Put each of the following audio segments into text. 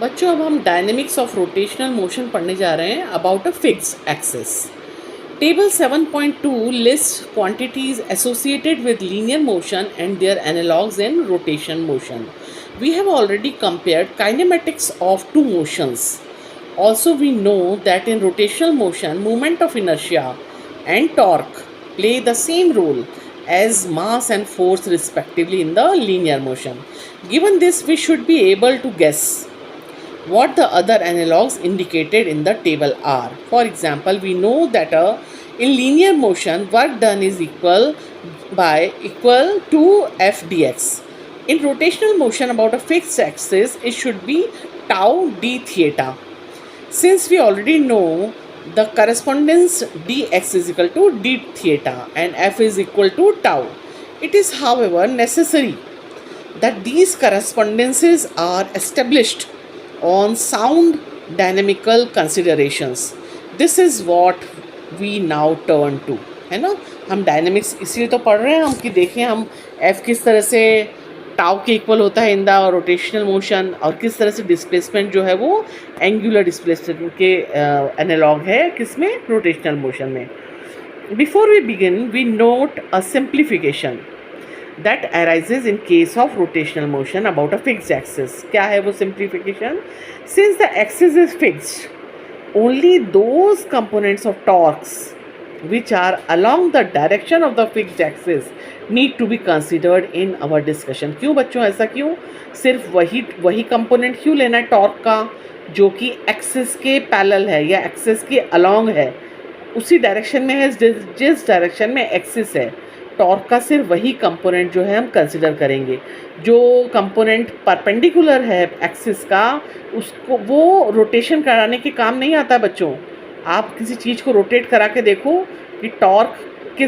बच्चों अब हम डायनेमिक्स ऑफ रोटेशनल मोशन पढ़ने जा रहे हैं about a fixed axis. Table 7.2 lists quantities associated with linear motion and their analogues in rotation motion. We have already compared kinematics of two motions. Also, we know that in rotational motion, moment of inertia and torque play the same role as mass and force respectively in the linear motion. Given this, we should be able to guess what the other analogues indicated in the table are. For example, we know that in linear motion, work done is equal to f dx. In rotational motion about a fixed axis, it should be tau d theta. Since we already know the correspondence dx is equal to d theta and f is equal to tau, it is however necessary that these correspondences are established on sound dynamical considerations. This is what we now turn to, है ना. हम dynamics इसलिए तो पढ़ रहे हैं हम कि देखें हम f किस तरह से टाउ के इक्वल होता है इन द रोटेशनल मोशन और किस तरह से डिस्प्लेसमेंट जो है वो एंगुलर डिस्प्लेसमेंट के एनालॉग है किसमें, रोटेशनल मोशन में. Before we begin we note a simplification that arises in case of rotational motion about a fixed axis. क्या है वो simplification? Since the axis is fixed, only those components of torques which are along the direction of the fixed axis need to be considered in our discussion. क्यों बच्चों, ऐसा क्यों? सिर्फ वही component क्यों लेना है टॉर्क का जो कि एक्सिस के पैरेलल है या एक्सिस के अलॉन्ग है, उसी डायरेक्शन में है जिस डायरेक्शन में एक्सिस है. टॉर्क का सिर्फ वही कंपोनेंट जो है हम कंसिडर करेंगे. जो कंपोनेंट परपेंडिकुलर है एक्सिस का, उसको वो रोटेशन कराने के काम नहीं आता बच्चों. आप किसी चीज़ को रोटेट करा के देखो कि टॉर्क की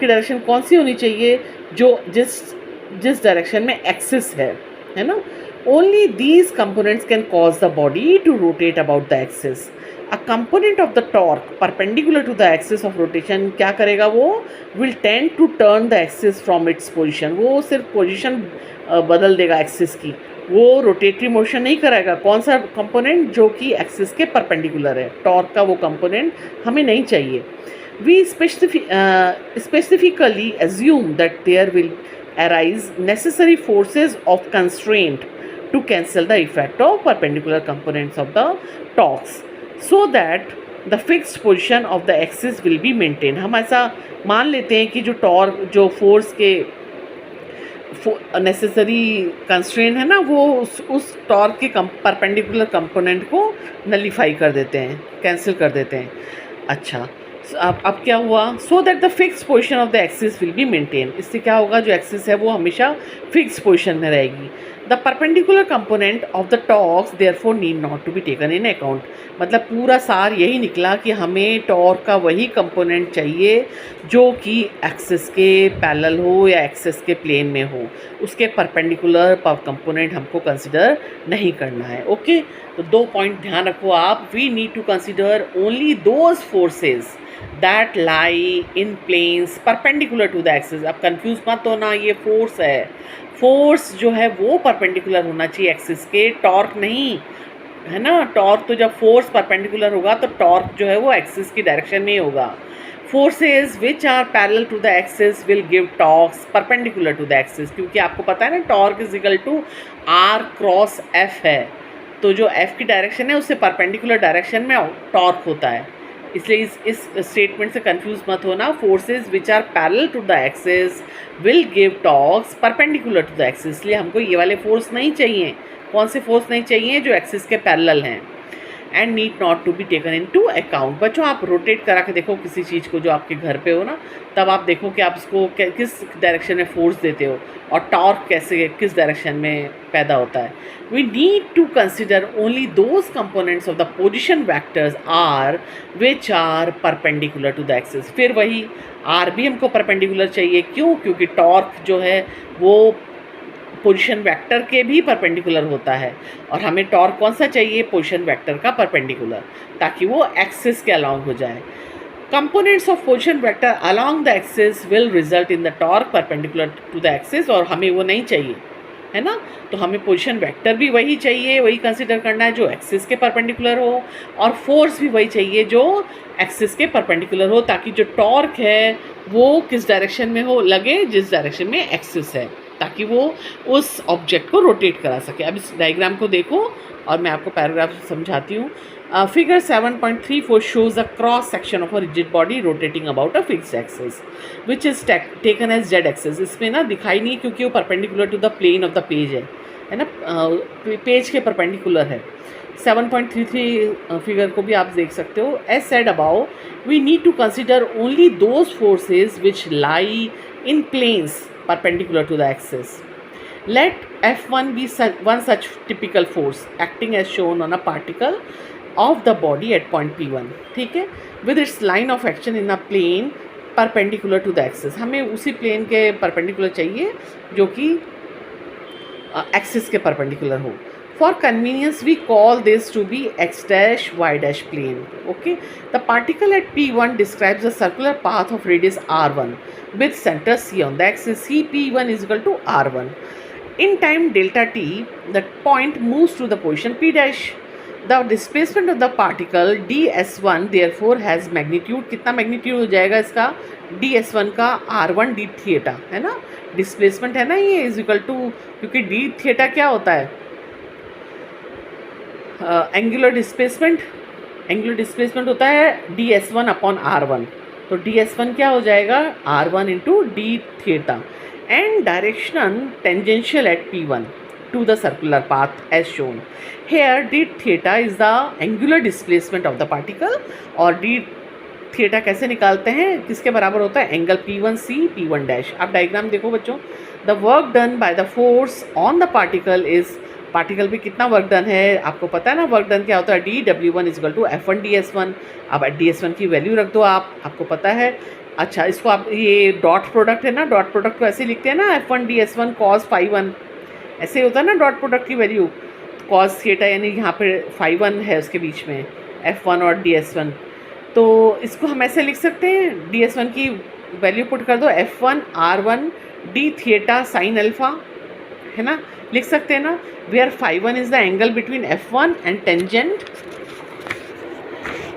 डायरेक्शन कौन सी होनी चाहिए, जो जिस डायरेक्शन में एक्सिस है ना. Only these components can cause the body to rotate about the axis. A component of the torque perpendicular to the axis of rotation क्या करेगा, वो will tend to turn the axis from its position. वो सिर्फ position बदल देगा axis की, वो rotatory motion नहीं कराएगा. कौन सा कंपोनेंट, जो कि एक्सिस के परपेंडिकुलर है. टॉर्क का वो कंपोनेंट हमें नहीं चाहिए. We specifically assume that there will arise necessary forces of constraint to cancel the effect of perpendicular components of the torques, so that the fixed position of the axis will be maintained. हम ऐसा मान लेते हैं कि जो force के necessary constraint है ना, वो उस टॉर्क के परपेंडिकुलर कंपोनेंट को नलीफाई कर देते हैं, कैंसिल कर देते हैं. अच्छा, अब क्या हुआ, so that the fix position of the axis will be maintain. इससे क्या होगा, जो एक्सिस है वो हमेशा फिक्स पोजिशन में रहेगी. The perpendicular component of the torques therefore need not to be taken in account. मतलब पूरा सार यही निकला कि हमें टॉर्क का वही कंपोनेंट चाहिए जो कि एक्सिस के पैरेलल हो या एक्सिस के प्लेन में हो. उसके परपेंडिकुलर कंपोनेंट हमको कंसिडर नहीं करना है. ओके, तो 2 पॉइंट ध्यान रखो आप. We need to consider only those forces that lie in planes perpendicular to the axis. अब कंफ्यूज मत होना, ये फोर्स है. फोर्स जो है वो परपेंडिकुलर होना चाहिए एक्सिस के, टॉर्क नहीं, है ना. टॉर्क तो जब फोर्स परपेंडिकुलर होगा तो टॉर्क जो है वो एक्सिस की डायरेक्शन में होगा. Forces which are parallel to the axis will give torques perpendicular to the axis. क्योंकि आपको पता है ना, torque is equal to R cross F है, तो जो एफ की डायरेक्शन है उससे परपेंडिकुलर डायरेक्शन में टॉर्क होता है. इसलिए इस स्टेटमेंट से कंफ्यूज मत होना. Forces which are parallel to the axis will give torques perpendicular to the axis. इसलिए हमको ये वाले फोर्स नहीं चाहिए. कौन से फोर्स नहीं चाहिए, जो एक्सिस के पैरेलल हैं. And need not to be taken into account. बच्चों आप रोटेट करा के देखो किसी चीज़ को जो आपके घर पे हो ना, तब आप देखो कि आप उसको किस डायरेक्शन में फोर्स देते हो और टॉर्क किस डायरेक्शन में पैदा होता है. We need to consider only those components of the position vectors are which are perpendicular to the axis. फिर वही आर भी हमको परपेंडिकुलर चाहिए. क्यों? क्योंकि टॉर्क जो है वो पोजीशन वेक्टर के भी परपेंडिकुलर होता है और हमें टॉर्क कौन सा चाहिए, पोजीशन वेक्टर का परपेंडिकुलर, ताकि वो एक्सिस के अलॉन्ग हो जाए. Components of position vector along the axis will result in the torque perpendicular to the axis, और हमें वो नहीं चाहिए. है ना। तो हमें पोजीशन वेक्टर भी वही चाहिए, वही कंसिडर करना है जो एक्सिस के परपेंडिकुलर हो, और फोर्स भी वही चाहिए जो एक्सिस के परपेंडिकुलर हो, ताकि जो टॉर्क है वो किस डायरेक्शन में हो, लगे जिस डायरेक्शन में एक्सिस है, ताकि वो उस ऑब्जेक्ट को रोटेट करा सके। अब इस डायग्राम को देखो और मैं आपको पैराग्राफ समझाती हूँ। Figure 7.34 shows a cross section of a rigid body rotating about a fixed axis which is taken as z axis। इसमें ना दिखाई नहीं क्योंकि वो perpendicular to the plane of the page है ना, पेज के परपेंडिकुलर है। 7.33 फिगर को भी आप देख सकते हो। As said above, we need to consider only those forces which lie in planes perpendicular to the axis. Let F1 be one such typical force acting as shown on a particle of the body at point P1, ठीक है, with its line of action in a plane perpendicular to the axis। हमें उसी plane के perpendicular चाहिए जो कि axis के perpendicular हो। For convenience, we call this to be x dash y dash plane. Okay, the particle at P1 describes a circular path of radius r1 with center C on the axis C P1 is equal to r1. In time delta t, the point moves to the position P dash. The displacement of the particle ds1 therefore has magnitude, कितना magnitude हो जाएगा इसका, ds1 का r1 d theta, है ना, displacement है ना ये, इज इक्वल टू, क्योंकि d थीटा क्या होता है, एंगुलर डिस्प्लेसमेंट होता है ds1 अपॉन r1। तो ds1 क्या हो जाएगा, r1 into d theta, and direction tangential at p1 to the circular path as shown. Here d theta is the angular displacement of the particle, और d theta कैसे निकालते हैं, किसके बराबर होता है, एंगल P1C P1 डैश। आप diagram देखो बच्चों, the work done by the force on the particle is, particle पे कितना वर्क डन है आपको पता है ना, वर्क डन क्या होता है, dW1 is equal to F1 ds1। अब ds1 की वैल्यू रख दो आपको पता है। अच्छा, इसको आप, ये डॉट प्रोडक्ट है ना, डॉट प्रोडक्ट को ऐसे लिखते हैं ना, F1 ds1 cos phi1, ऐसे होता है ना डॉट प्रोडक्ट की वैल्यू, cos थीटा, यानी यहाँ पे phi1 है उसके बीच में F1 और ds1, तो इसको हम ऐसे लिख सकते हैं, ds1 की वैल्यू पुट कर दो F1 r1 d theta sine alpha, है ना, लिख सकते हैं ना, where phi1 is the angle between F1 and tangent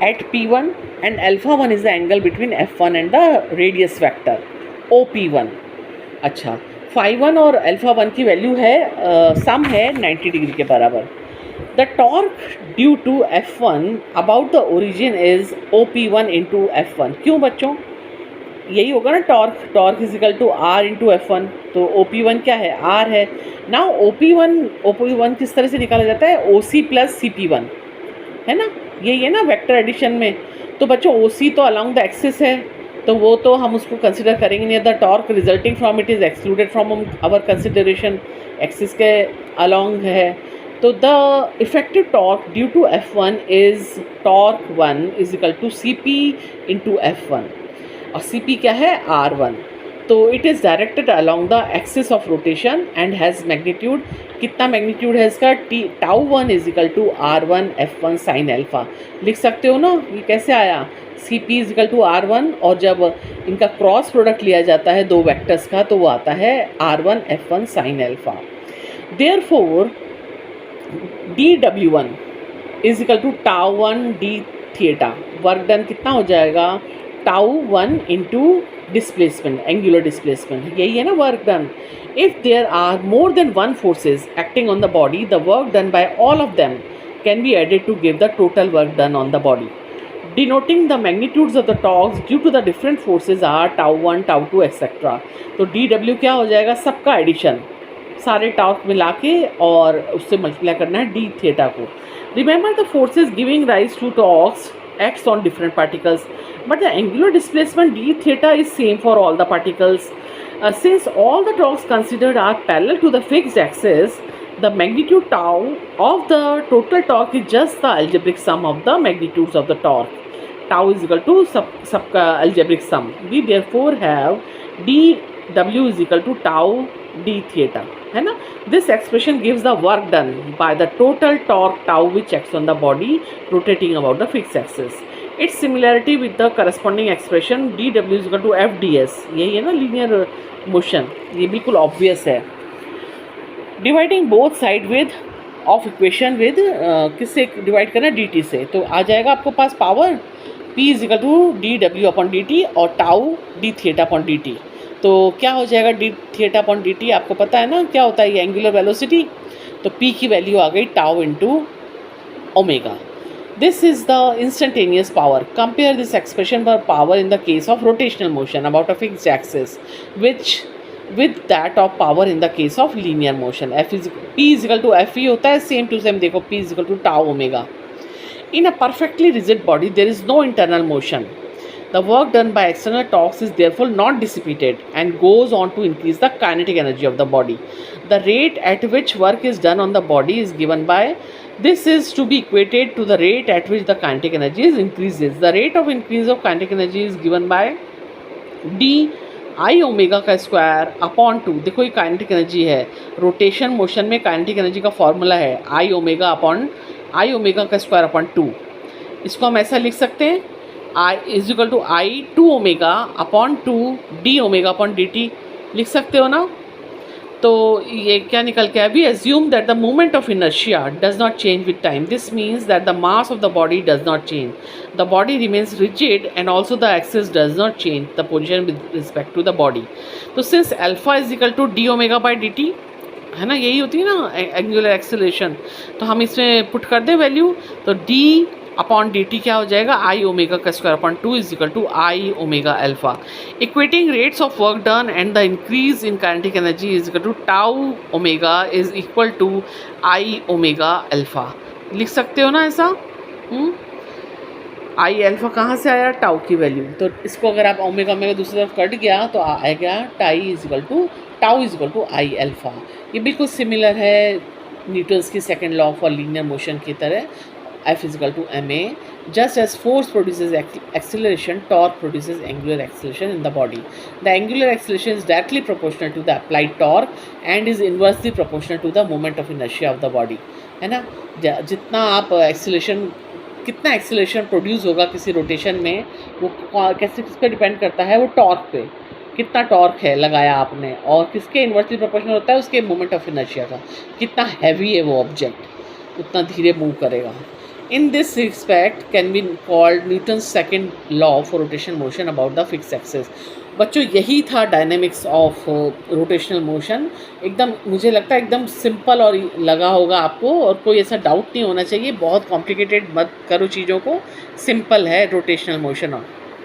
at P1 and alpha 1 is the angle between F1 and the radius vector OP1। अच्छा, phi1 और alpha 1 की value है, सम है 90 डिग्री के बराबर। The torque due to F1 about the origin is OP1 into F1। क्यों बच्चों, यही होगा ना torque is equal to r into F1, तो OP1 क्या है, R है ना। OP1 किस तरह से निकाला जाता है, OC प्लस CP1, है ना, यही है ना वेक्टर एडिशन में। तो बच्चों OC तो अलॉन्ग द एक्सिस है, तो वो तो हम उसको कंसिडर करेंगे नहीं, the torque resulting from it is excluded from our consideration, axis के अलॉन्ग है। तो the effective torque due to F1 is torque 1 is equal to CP into F1, और CP क्या है, R1। तो it is directed along the axis of rotation and has magnitude, कितना magnitude है इसका, τ1 is equal to R1 F1 sine alpha. लिख सकते हो ना, ये कैसे आया, CP is equal to R1, और जब इनका क्रॉस प्रोडक्ट लिया जाता है दो वेक्टर्स का, तो वो आता है R1 F1 sine alpha. Therefore dW1 is equal to τ1 d theta, work done कितना हो जाएगा, τ1 इंटू डिस्प्लेसमेंट, एंगुलर डिस्प्लेसमेंट, यही है ना work done. If there are more than one forces acting on the body, the work done by all of them can be added to give the total work done on the body. Denoting the magnitudes of the torques due to the different forces are τ1 τ2 etcetera. तो dW क्या हो जाएगा, सबका addition, सारे torque मिला के और उससे मल्टीप्लाई करना है d थीटा को। Remember the forces giving rise to torques acts on different particles, but the angular displacement d theta is same for all the particles. Since all the torques considered are parallel to the fixed axis, the magnitude tau of the total torque is just the algebraic sum of the magnitudes of the torque. Tau is equal to सबका algebraic sum. We therefore have dW is equal to tau d theta, है ना। This expression gives the work done by the total torque tau which acts on the body rotating about the fixed axis. Its similarity with the corresponding expression dW is equal to F ds, यही है ना linear motion, ये बिल्कुल obvious है। Dividing both side with of equation with किससे divide करना, D T से, तो आ जाएगा आपको पास power P is equal to D W upon D T और tau D theta upon D T. तो क्या हो जाएगा D theta upon D T, आपको पता है ना क्या होता है ये एंगुलर वेलोसिटी, तो P की वैल्यू आ गई tau into omega. This is the instantaneous power. Compare this expression for power in the case of rotational motion about a fixed axis, which with that of power in the case of linear motion. P is equal to F ही होता है, same to same देखो P is equal to tau omega. In a perfectly rigid body, there is no internal motion. The work done by external torques is therefore not dissipated and goes on to increase the kinetic energy of the body. The rate at which work is done on the body is given by, this is to be equated to the rate at which the kinetic energy is increases. The rate of increase of kinetic energy is given by d I omega का square upon two. देखो ये kinetic energy है, rotation motion में kinetic energy का formula है I omega का square upon two. इसको हम ऐसा लिख सकते हैं I is equal to I two omega upon two D omega upon D T, लिख सकते हो ना। तो ये क्या निकल के आया, we assume that the moment of inertia does not change with time. This means that the mass of the body does not change, the body remains rigid and also the axis does not change the position with respect to the body. तो since alpha is equal to D omega by D T है ना, यही होती है ना angular acceleration, तो हम इसमें पुट कर दें वैल्यू, तो डी अपॉन डी टी क्या हो जाएगा, आई ओमेगा का square upon two is equal to I omega alpha. Equating rates of work done and the increase in kinetic energy is equal to tau omega is equal to I omega alpha, लिख सकते हो ना ऐसा। आई alpha कहाँ से आया, tau की value, तो इसको अगर आप ओमेगा ओमेगा दूसरी तरफ कट गया तो आएगा tau is equal to tau is equal to I alpha. ये बिल्कुल सिमिलर है न्यूटन्स की second law for linear motion की तरह, F is equal to ma. Just as force produces acceleration, torque produces angular acceleration in the body. The angular acceleration is directly proportional to the applied torque and is inversely proportional to the moment of inertia of the body. है ना, जितना आप acceleration, कितना acceleration produce होगा किसी rotation में, वो कैसे किस पे डिपेंड करता है, वो टॉर्क पे, कितना टॉर्क है लगाया आपने, और किसके इन्वर्सली प्रोपोर्शनल होता है, उसके मोमेंट ऑफ इनर्शिया का, कितना हैवी है वो ऑब्जेक्ट उतना धीरे मूव करेगा। In this respect can be called Newton's second law for rotation motion about the fixed axis. बच्चों यही था डायनेमिक्स ऑफ रोटेशनल मोशन। एकदम मुझे लगता है एकदम सिंपल और लगा होगा आपको, और कोई ऐसा डाउट नहीं होना चाहिए, बहुत कॉम्प्लिकेटेड मत करो चीज़ों को, सिंपल है रोटेशनल मोशन।